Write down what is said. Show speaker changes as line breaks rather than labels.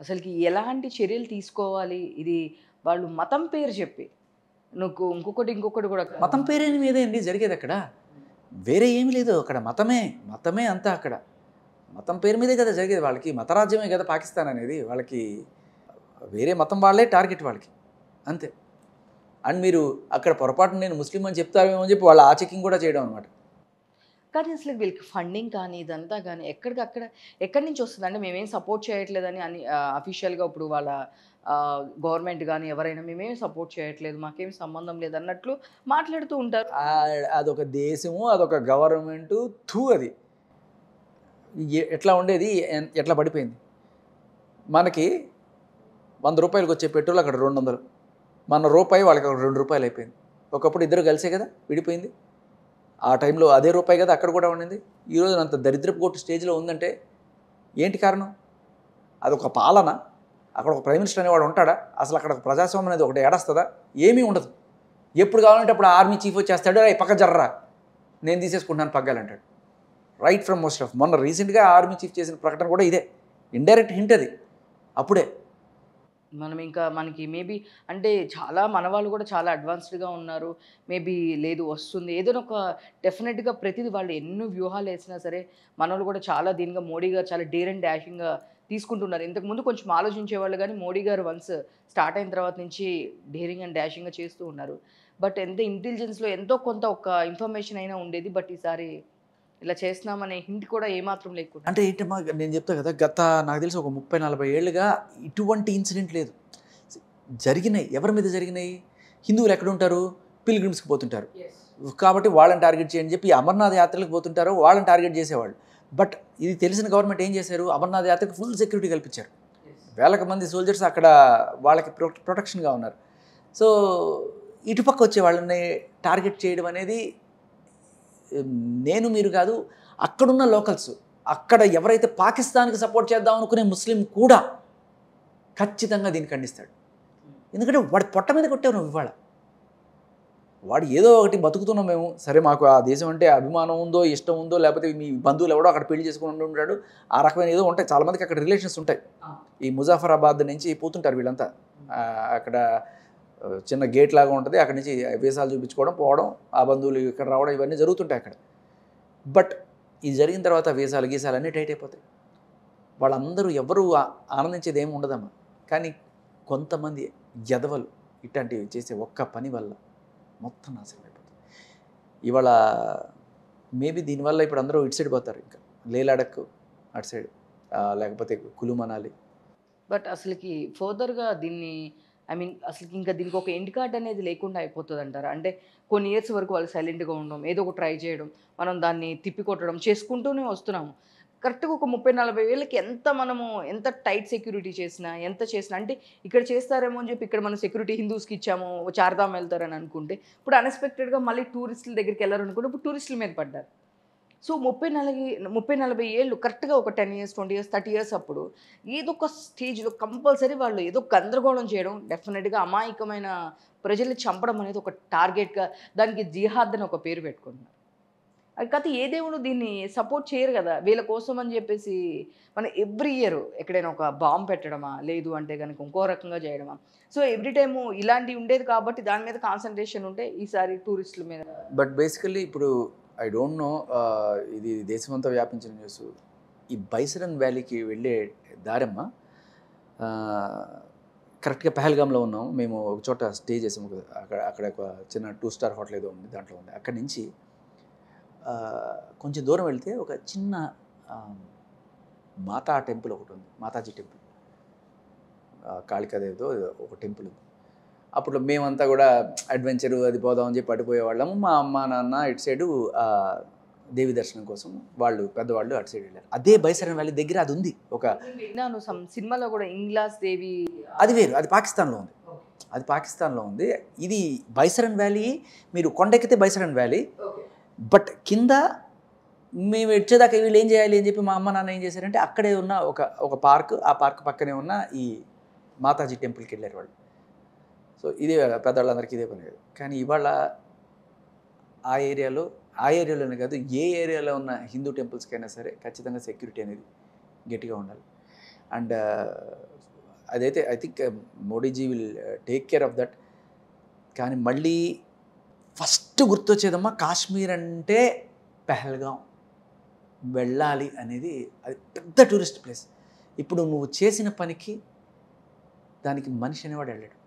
అసలుకి ఎలాంటి చర్యలు తీసుకోవాలి? ఇది వాళ్ళు మతం పేరు చెప్పి, నువ్వు ఇంకొకటి గూడా
మతం పేరేని మీదే అండి జరిగేదక్కడ. వేరే ఏమీ లేదు. అక్కడ మతమే. మతమే అంతా అక్కడ. మతం పేరు మీదే కదా జరిగేది. వాళ్ళకి మతరాజ్యమే కదా పాకిస్తాన్ అనేది. వాళ్ళకి వేరే మతం వాళ్ళే టార్గెట్ వాళ్ళకి. అంతే. అండ్ మీరు అక్కడ పొరపాటున నేను ముస్లిం అని చెప్తారేమో అని చెప్పి వాళ్ళు ఆ చెకింగ్ కూడా చేయడం అనమాట.
కానీ అసలు వీళ్ళకి ఫండింగ్ కానీ, ఇదంతా గానీ ఎక్కడికక్కడ ఎక్కడి నుంచి వస్తది? అంటే మేమేం సపోర్ట్ చేయట్లేదని అని అఫీషియల్‌గా ఇప్పుడు వాళ్ళ గవర్నమెంట్ గానీ ఎవరైనా మేమేం సపోర్ట్ చేయట్లేదు, మాకేం సంబంధం లేదన్నట్లు మాట్లాడుతూ ఉంటారు.
అదొక దేశము, అదొక గవర్నమెంటు అది. ఎట్లా ఉండేది, ఎట్లా పడిపోయింది. మనకి ₹100 వచ్చే పెట్రోల్ అక్కడ 200. మన రూపాయి వాళ్ళకి అక్కడ ₹2 అయిపోయింది. ఒకప్పుడు ఇద్దరు కలిసే కదా విడిపోయింది. ఆ టైంలో అదే రూపాయి కదా అక్కడ కూడా ఉండింది. ఈరోజు అంత దరిద్రపు కొట్టు స్టేజ్లో ఉందంటే ఏంటి కారణం? అదొక పాలన. అక్కడ ఒక ప్రైమ్ మినిస్టర్ అనేవాడు ఉంటాడా? అసలు అక్కడ ప్రజాస్వామ్యం అనేది ఒకటి ఏడొస్తుందా? ఏమీ ఉండదు. ఎప్పుడు కావాలంటే అప్పుడు ఆర్మీ చీఫ్ వచ్చేస్తాడు, "రేయ్ పక్క జర్రా, నేను తీసేసుకుంటున్నాను పగ్గాలంటాడు." రైట్ ఫ్రమ్ మోస్ట్ ఆఫ్ మొన్న రీసెంట్గా ఆర్మీ చీఫ్ చేసిన ప్రకటన కూడా ఇదే. ఇండైరెక్ట్ హింట్ అది. అప్పుడే
మనం ఇంకా మనకి మేబీ అంటే చాలా మనవాళ్ళు గూడా చాలా అడ్వాన్స్డ్‌గా ఉన్నారు. మేబీ లేదు వస్తుంది. ఏదైనా ఒక డెఫినిట్‌గా ప్రతిది వాళ్ళు ఎన్ని వ్యూహాలేసినా సరే, మనోళ్ళు గూడా చాలా దీనిగా మోడీ గారు చాలా డేర్ అండ్ డాషింగ్‌గా తీసుకుంటున్నారు. ఇంతకుముందు కొంచెం ఆలోచించేవాళ్ళు గానీ, మోడీ గారు వన్స్ స్టార్ట్ అయిన తర్వాత నుంచి డేరింగ్ అండ్ డాషింగ్‌గా చేస్తూ ఉన్నారు. బట్ ఎంత ఇంటెలిజెన్స్‌లో ఎంతో కొంత ఒక ఇన్ఫర్మేషన్ అయినా ఉండేది. బట్ ఈసారి ఇలా చేస్తున్నామనే హింట్ కూడా ఏమాత్రం లేకుండా.
అంటే ఏంటమ్మా నేను చెప్తా కదా, గత నాకు తెలిసి ఒక 30-40 ఏళ్ళుగా ఇటువంటి ఇన్సిడెంట్ లేదు. జరిగినాయి. ఎవరి మీద జరిగినాయి? హిందువులు ఎక్కడుంటారు? పిల్గ్రిమ్స్‌కి పోతుంటారు. కాబట్టి వాళ్ళని టార్గెట్ చేయని చెప్పి అమర్నాథ్ యాత్రలకు పోతుంటారు, వాళ్ళని టార్గెట్ చేసేవాళ్ళు. బట్ ఇది తెలిసిన గవర్నమెంట్ ఏం చేశారు? అమర్నాథ్ యాత్రకు ఫుల్ సెక్యూరిటీ కల్పించారు. వేలకు మంది సోల్జర్స్ అక్కడ వాళ్ళకి ప్రొటెక్షన్‌గా ఉన్నారు. సో ఇటుపక్క వచ్చే వాళ్ళని టార్గెట్ చేయడం అనేది నేను మీరు కాదు, అక్కడున్న లోకల్స్, అక్కడ ఎవరైతే పాకిస్తాన్‌కి సపోర్ట్ చేద్దాం అనుకునే ముస్లిం కూడా ఖచ్చితంగా దీన్ని ఖండిస్తాడు. ఎందుకంటే వాడి పొట్ట మీద కొట్టావు నువ్వు ఇవాళ. వాడు ఏదో ఒకటి బతుకుతున్నాం మేము, సరే మాకు ఆ దేశం అంటే అభిమానం ఉందో, ఇష్టం ఉందో, లేకపోతే మీ బంధువులు ఎవడో అక్కడ పెళ్లి చేసుకుని ఉంటాడు, ఆ రకమైన ఏదో ఉంటాయి. చాలామందికి అక్కడ రిలేషన్స్ ఉంటాయి. ఈ ముజాఫరాబాద్ నుంచి పోతుంటారు వీళ్ళంతా. అక్కడ చిన్న గేట్ లాగా ఉంటుంది, అక్కడి నుంచి వీసాలు చూపించుకోవడం, పోవడం, ఆ బంధువులు ఇక్కడ రావడం, ఇవన్నీ జరుగుతుంటాయి అక్కడ. బట్ ఇది జరిగిన తర్వాత వీసాలు గీసాలు అన్నీ టైట్ అయిపోతాయి. వాళ్ళందరూ ఎవరు ఆనందించేది ఏమి ఉండదమ్మా. కానీ కొంతమంది ఎదవలు ఇట్లాంటివి చేసే ఒక్క పని వల్ల మొత్తం నాశనం అయిపోతుంది. ఇవాళ మేబీ దీనివల్ల ఇప్పుడు అందరూ ఇటు సైడ్ పోతారు, ఇంకా లే లడక్ అటు సైడ్, లేకపోతే కులు మనాలి.
బట్ అసలకి ఫర్దర్‌గా దీన్ని ఐ మీన్ అసలకి ఇంకా దీనికి ఒక ఎండ్ కార్డ్ అనేది లేకుండా అయిపోతదంటారా? అంటే కొన్ని ఇయర్స్ వరకు వాళ్ళు సైలెంట్‌గా ఉండడం, ఏదో ఒకటి ట్రై చేయడం, మనం దాన్ని తిప్పికొట్టడం చేసుకుంటూనే వస్తున్నాము. కరెక్ట్‌గా ఒక 30, 40 వేలకి ఎంత మనము ఎంత టైట్ సెక్యూరిటీ చేసినా, ఎంత చేసినా అంటే ఇక్కడ చేస్తారేమో అని చెప్పి ఇక్కడ మనం సెక్యూరిటీ హిందూస్‌కి ఇచ్చాము, చార్ధామ్ వెళ్తారని అనుకుంటే, ఇప్పుడు అన్‌ఎక్స్‌పెక్టెడ్‌గా మళ్ళీ టూరిస్టుల దగ్గరికి వెళ్లారనుకుంటే, ఇప్పుడు టూరిస్టుల మీద పడ్డారు. సో 30, 40 ఏళ్ళు కరెక్ట్‌గా ఒక 10 ఇయర్స్, 20 ఇయర్స్, 30 ఇయర్స్ అప్పుడు ఏదో ఒక స్టేజ్‌లో కంపల్సరీ వాళ్ళు ఏదో గందరగోళం చేయడం, డెఫినిట్‌గా అమాయకమైన ప్రజల్ని చంపడం అనేది ఒక టార్గెట్‌గా దానికి జిహాద్ అని ఒక పేరు పెట్టుకుంటున్నారు. అది కాతే ఏ దేవుడు దీన్ని సపోర్ట్ చేయరు గదా! వీళ్ళ కోసం అని జెప్పేసి మనం ఎవ్రీ ఇయర్ ఎక్కడైనా ఒక బాంబ్ పెట్టడమా? లేదు అంటే గనుక ఇంకో రకంగా చేయడమా? సో ఎవ్రీ టైము ఇలాంటివి ఉండేది కాబట్టి దాని మీద కాన్సంట్రేషన్ ఉంటే ఈసారి టూరిస్టుల మీద
బట్ బేసికల్లీ ఇప్పుడు ఐ డోంట్ నో, ఇది దేశమంతా వ్యాపించిన న్యూస్. ఈ బైసరన్ వ్యాలీకి వెళ్ళే దారమ్మ కరెక్ట్గా పెహల్గామ్లో ఉన్నాం మేము. ఒక చోట స్టే చేసాము. అక్కడ ఒక చిన్న 2 స్టార్ హోటల్ ఏదో ఉంది, దాంట్లో ఉంది. అక్కడి నుంచి కొంచెం దూరం వెళ్తే ఒక చిన్న మాతా టెంపుల్ ఒకటి ఉంది, మాతాజీ టెంపుల్, కాళికాదేవితో ఒక టెంపుల్ ఉంది. అప్పుడు మేమంతా కూడా అడ్వెంచరు అది పోదామని చెప్పి పడిపోయేవాళ్ళము. మా అమ్మ నాన్న ఇటు సైడు దేవి దర్శనం కోసం వాళ్ళు పెద్దవాళ్ళు అటు సైడ్ వెళ్ళారు. అదే బైసరన్ వ్యాలీ దగ్గర అది ఉంది. ఒక
విన్నాను సినిమాలో కూడా ఇంగ్లాస్ దేవి
అది వేరు, అది పాకిస్తాన్లో ఉంది. అది పాకిస్తాన్లో ఉంది. ఇది బైసరన్ వ్యాలీ. మీరు కొండెక్కితే బైసరన్ వ్యాలీ, బట్ కింద మేము వచ్చేదాకా వీళ్ళు ఏం చేయాలి అని చెప్పి మా అమ్మ నాన్న ఏం చేశారంటే అక్కడే ఉన్న ఒక పార్క్, ఆ పార్క్ పక్కనే ఉన్న ఈ మాతాజీ టెంపుల్కి వెళ్ళారు వాళ్ళు. సో ఇదే పెద్దవాళ్ళందరికీ ఇదే పని. కానీ ఇవాళ ఆ ఏరియాలోనే కాదు, ఏ ఏరియాలో ఉన్న హిందూ టెంపుల్స్కైనా సరే ఖచ్చితంగా సెక్యూరిటీ అనేది గట్టిగా ఉండాలి. అండ్ అదైతే I think Modiji will take care of that. కానీ మళ్ళీ ఫస్ట్ గుర్తొచ్చేదమ్మా కాశ్మీర్ అంటే పెహల్గాం వెళ్ళాలి అనేది. అది పెద్ద టూరిస్ట్ ప్లేస్. ఇప్పుడు నువ్వు చేసిన పనికి దానికి మనిషి అనేవాడు వెళ్ళాడు.